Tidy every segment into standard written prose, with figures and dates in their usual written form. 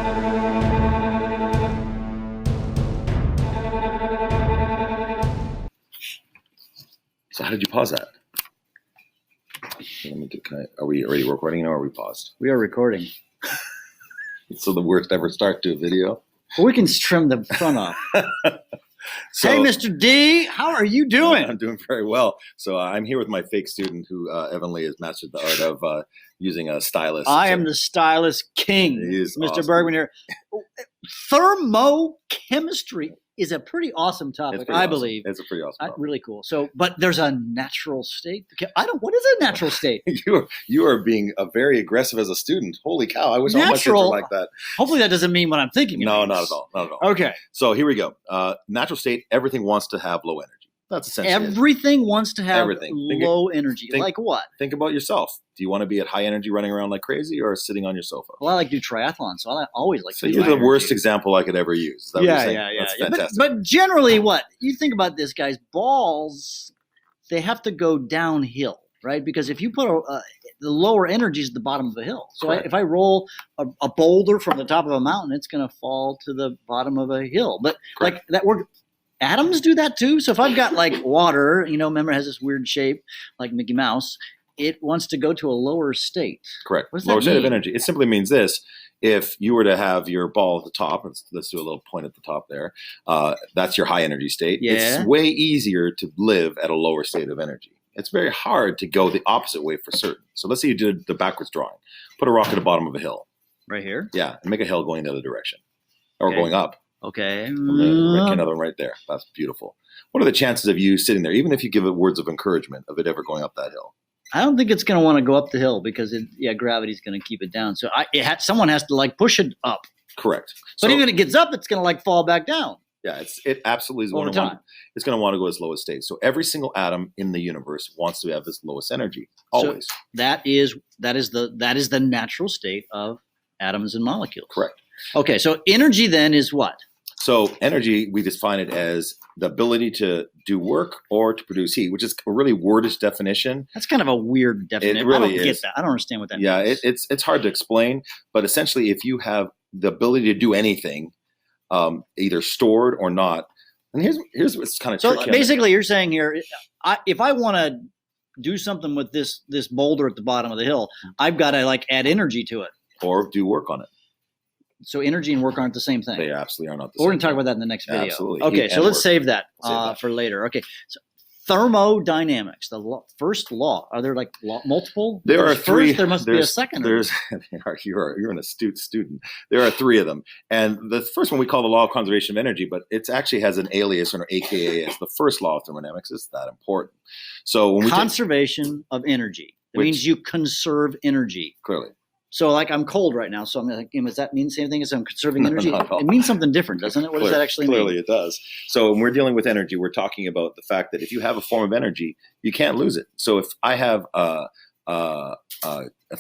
So how did you pause that? Are we already recording now, or are we paused? We are recording. So the worst ever start to a video. Well, we can trim the front off. So, hey, Mr. D, how are you doing? I'm doing very well. So I'm here with my fake student who evidently has mastered the art of using a stylus. I am the stylus king, Mr. Awesome. Bergman here. Thermochemistry is a pretty awesome topic, I believe. It's a pretty awesome topic. Really cool. So, but there's a natural state. What is a natural state? You are being very aggressive as a student. Holy cow! I wish all my kids were like that. Hopefully, that doesn't mean what I'm thinking. No, not at all. Not at all. Okay. So here we go. Natural state. Everything wants to have low energy. That's essentially everything wants to have low energy. Like what? Think about yourself. Do you want to be at high energy running around like crazy, or sitting on your sofa? Well, I like to do triathlon, so I always like to do you're the worst example I could ever use. Yeah. That's fantastic. But generally, what? You think about this, guys, balls, they have to go downhill, right? Because if you put the lower energy is at the bottom of a hill. So if I roll a boulder from the top of a mountain, it's going to fall to the bottom of a hill. But like that work. Atoms do that too. So if I've got like water, remember it has this weird shape like Mickey Mouse, it wants to go to a lower state. Correct. What does that lower state mean? of energy. It simply means this. If you were to have your ball at the top, let's do a little point at the top there. That's your high energy state. Yeah. It's way easier to live at a lower state of energy. It's very hard to go the opposite way for certain. So let's say you did the backwards drawing. Put a rock at the bottom of a hill. Right here? Yeah. And make a hill going the other direction or going up. Okay. Another one right there. That's beautiful. What are the chances of you sitting there, even if you give it words of encouragement, of it ever going up that hill? I don't think it's going to want to go up the hill because gravity's going to keep it down. So someone has to like push it up. Correct. But even if it gets up, it's going to like fall back down. Yeah, it absolutely is going to want. It's going to want to go its lowest state. So every single atom in the universe wants to have this lowest energy always. So that is the natural state of atoms and molecules. Correct. Okay, so energy then is what? So energy, we define it as the ability to do work or to produce heat, which is a really wordish definition. That's kind of a weird definition. It really I don't get that. I don't understand what that means. Yeah, it's hard to explain, but essentially if you have the ability to do anything, either stored or not, and here's what's kind of tricky. So basically you're saying here, if I want to do something with this boulder at the bottom of the hill, I've got to like add energy to it. Or do work on it. So energy and work aren't the same thing. They absolutely are not the same. We're going to talk about that in the next video. Absolutely. Okay, so let's save that for later. Okay, so thermodynamics, the first law. Are there like multiple? There are three. There must be a second. You're an astute student. There are three of them. And the first one we call the law of conservation of energy, but it actually has an alias or an AKA as the first law of thermodynamics. It's that important. So when we conservation of energy, it means you conserve energy. Clearly. So like I'm cold right now, so I'm like, does that mean the same thing as I'm conserving energy? Not at all. It means something different, doesn't it? What does that actually mean? Clearly it does. So when we're dealing with energy, we're talking about the fact that if you have a form of energy, you can't lose it. So if I have, if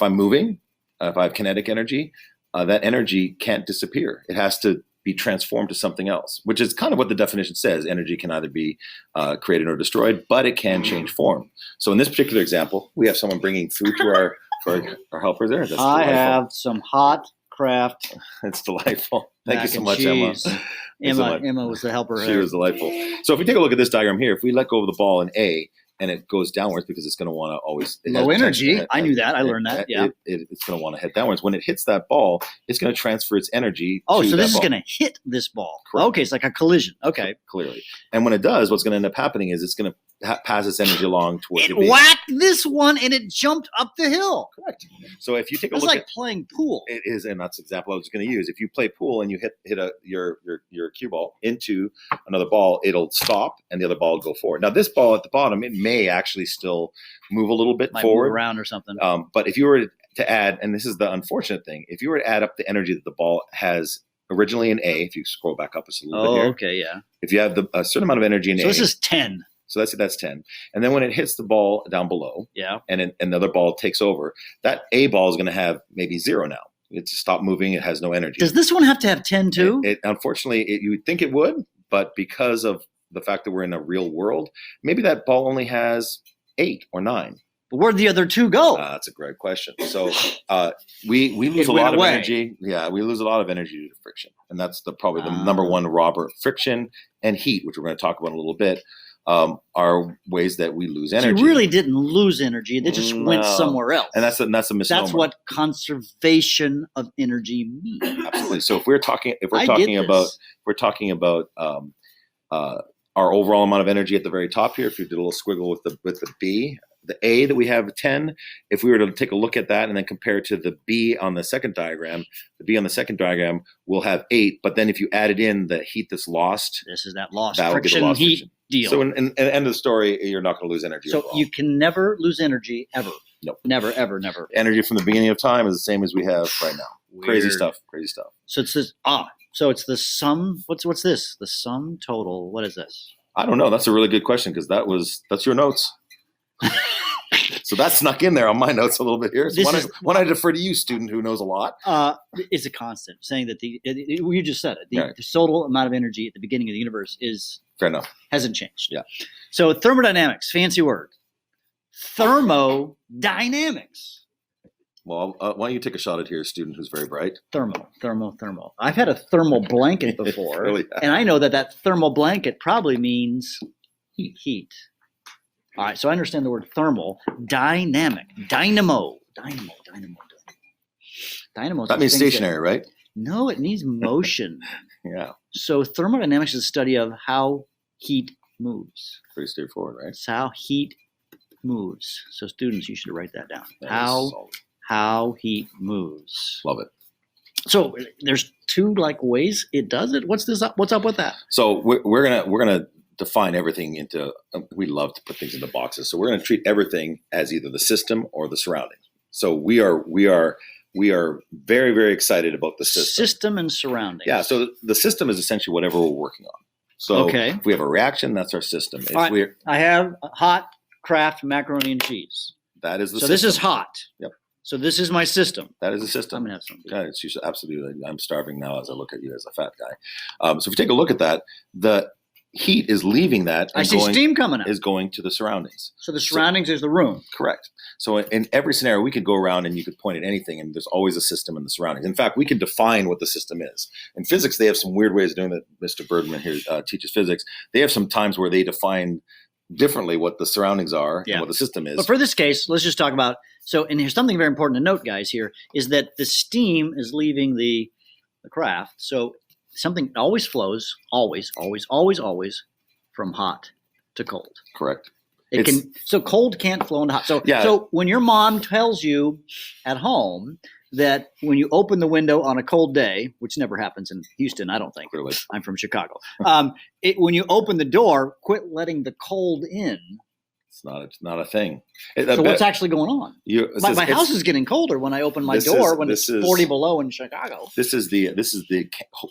I'm moving, if I have kinetic energy, that energy can't disappear. It has to be transformed to something else, which is kind of what the definition says. Energy can either be created or destroyed, but it can change form. So in this particular example, we have someone bringing food to our helpers there. That's I have some hot Kraft. It's delightful. Thank you so much, cheese. Emma. Emma was the helper. She was delightful. So if we take a look at this diagram here, if we let go of the ball in A and it goes downwards because it's going to want to always low energy. I knew that. I learned that. Yeah. It's going to want to head downwards. When it hits that ball, it's going to transfer its energy. Oh, so this is going to hit this ball. Correct. Okay, it's like a collision. Okay, clearly. And when it does, what's going to end up happening is it's going to pass its energy along towards it whacked this one and it jumped up the hill. Correct. So if you take a look, look, it's like playing pool. It is, and that's the example I was going to use. If you play pool and you hit your cue ball into another ball, it'll stop and the other ball will go forward. Now this ball at the bottom, it may actually still move a little bit forward, move around or something. But if you were to add, and this is the unfortunate thing, if you were to add up the energy that the ball has originally in A, if you scroll back up a little bit here, okay, yeah. If you have a certain amount of energy in A, so this is 10. So that's 10. And then when it hits the ball down below, and another ball takes over, that A ball is going to have maybe 0 now. It's stopped moving. It has no energy. Does this one have to have 10 too? Unfortunately, you would think it would, but because of the fact that we're in a real world, maybe that ball only has 8 or 9. But where'd the other two go? That's a great question. So we lose It a went lot away. of energy. Yeah, we lose a lot of energy due to friction, and that's probably the number one robber. Friction and heat, which we're going to talk about in a little bit, are ways that we lose energy. So you really didn't lose energy; they just went somewhere else. And that's a misnomer. That's what conservation of energy means. Absolutely. So if we're talking about our overall amount of energy at the very top here, if you did a little squiggle with the B, the A that we have 10, if we were to take a look at that and then compare it to the B on the second diagram, the B on the second diagram will have 8. But then if you added in the heat that's lost, this is that lost that friction lost heat friction deal. So in the end of the story, you're not going to lose energy. So overall. you can never lose energy ever. Nope. Never, ever, never. Energy from the beginning of time is the same as we have right now. Weird. Crazy stuff. So it's this. So it's the sum. What's this? The sum total. What is this? I don't know. That's a really good question because that's your notes. So that snuck in there on my notes a little bit here. So why don't I defer to you, student who knows a lot? It's a constant, saying that you just said it. The total amount of energy at the beginning of the universe fair enough. Hasn't changed. Yeah. So thermodynamics, fancy word. Thermodynamics. Well, why don't you take a shot at here, student who's very bright? Thermo. I've had a thermal blanket before, Really? And I know that thermal blanket probably means heat. All right, so I understand the word thermal. Dynamic. Dynamo. That means stationary, right? No, it means motion. Yeah. So thermodynamics is the study of how heat moves. Pretty straightforward, right? It's how heat moves. So students, you should write that down. That How heat moves. Love it. So there's two ways it does it. What's up with that? So we're gonna define everything into. We love to put things into boxes. So we're gonna treat everything as either the system or the surrounding. So we are very, very excited about the system. System and surroundings. Yeah. So the system is essentially whatever we're working on. So if we have a reaction, that's our system. If I have hot Kraft macaroni and cheese. That is the system. So this is hot. Yep. So this is my system. That is a system. I'm gonna have some. Yeah, absolutely. I'm starving now as I look at you as a fat guy. So if you take a look at that, the heat is leaving that. I see steam coming up. Is going to the surroundings. So the surroundings is the room. Correct. So in every scenario, we could go around and you could point at anything, and there's always a system in the surroundings. In fact, we can define what the system is. In physics, they have some weird ways of doing that. Mr. Birdman here teaches physics. They have some times where they define differently what the surroundings are and what the system is. But for this case, let's just talk about. So, and here's something very important to note, guys. Here is that the steam is leaving the craft. So something always flows, always from hot to cold. Correct. So cold can't flow into hot. So when your mom tells you at home that when you open the window on a cold day, which never happens in Houston, I don't think. Clearly. I'm from Chicago. When you open the door, quit letting the cold in. It's not a thing. So what's actually going on? My house is getting colder when I open my door when it's 40 below in Chicago. This is the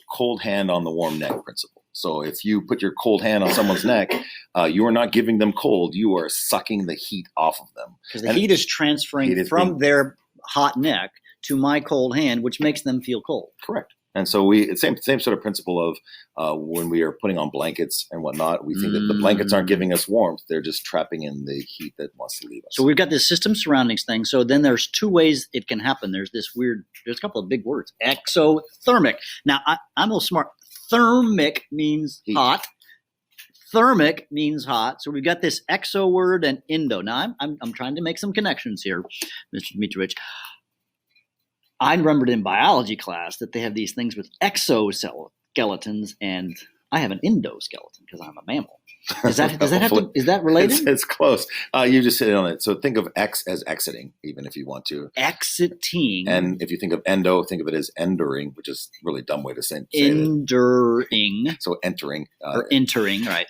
cold hand on the warm neck principle. So if you put your cold hand on someone's neck, you are not giving them cold. You are sucking the heat off of them. Because the heat is transferring from their hot neck to my cold hand, which makes them feel cold. Correct. And so same sort of principle of when we are putting on blankets and whatnot, we think that the blankets aren't giving us warmth. They're just trapping in the heat that wants to leave us. So we've got this system surroundings thing. So then there's two ways it can happen. There's a couple of big words. Exothermic. Now, I'm a little smart. Thermic means heat. Hot. Thermic means hot. So we've got this exo word and endo. Now, I'm trying to make some connections here, Mr. Dmitrovich. I remembered in biology class that they have these things with exoskeletons, and I have an endoskeleton because I'm a mammal. Is that related? It's close. You just hit on it. So think of X as exiting, even if you want to. Exiting. And if you think of endo, think of it as enduring, which is a really dumb way to say it. Enduring. So entering. Or entering, right.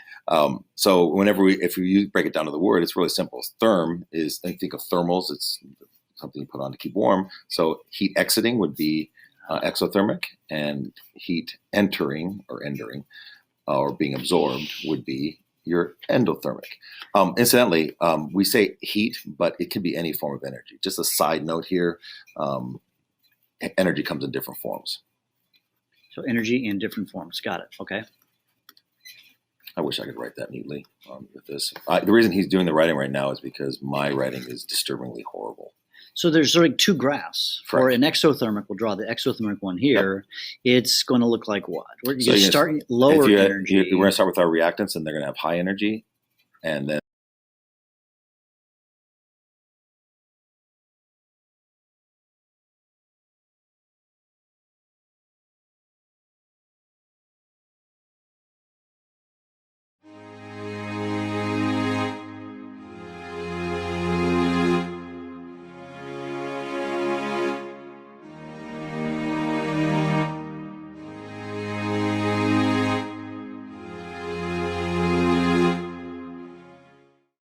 So if you break it down to the word, it's really simple. Therm is, think of thermals. It's something you put on to keep warm. So heat exiting would be exothermic, and heat entering or enduring or being absorbed would be your endothermic. Incidentally, we say heat, but it can be any form of energy. Just a side note here, energy comes in different forms. So energy in different forms. Got it. Okay. I wish I could write that neatly with this. The reason he's doing the writing right now is because my writing is disturbingly horrible. So there's sort of two graphs. For an exothermic, we'll draw the exothermic one here. Yep. It's going to look like what? We're going to start lower energy. We're going to start with our reactants, and they're going to have high energy, and then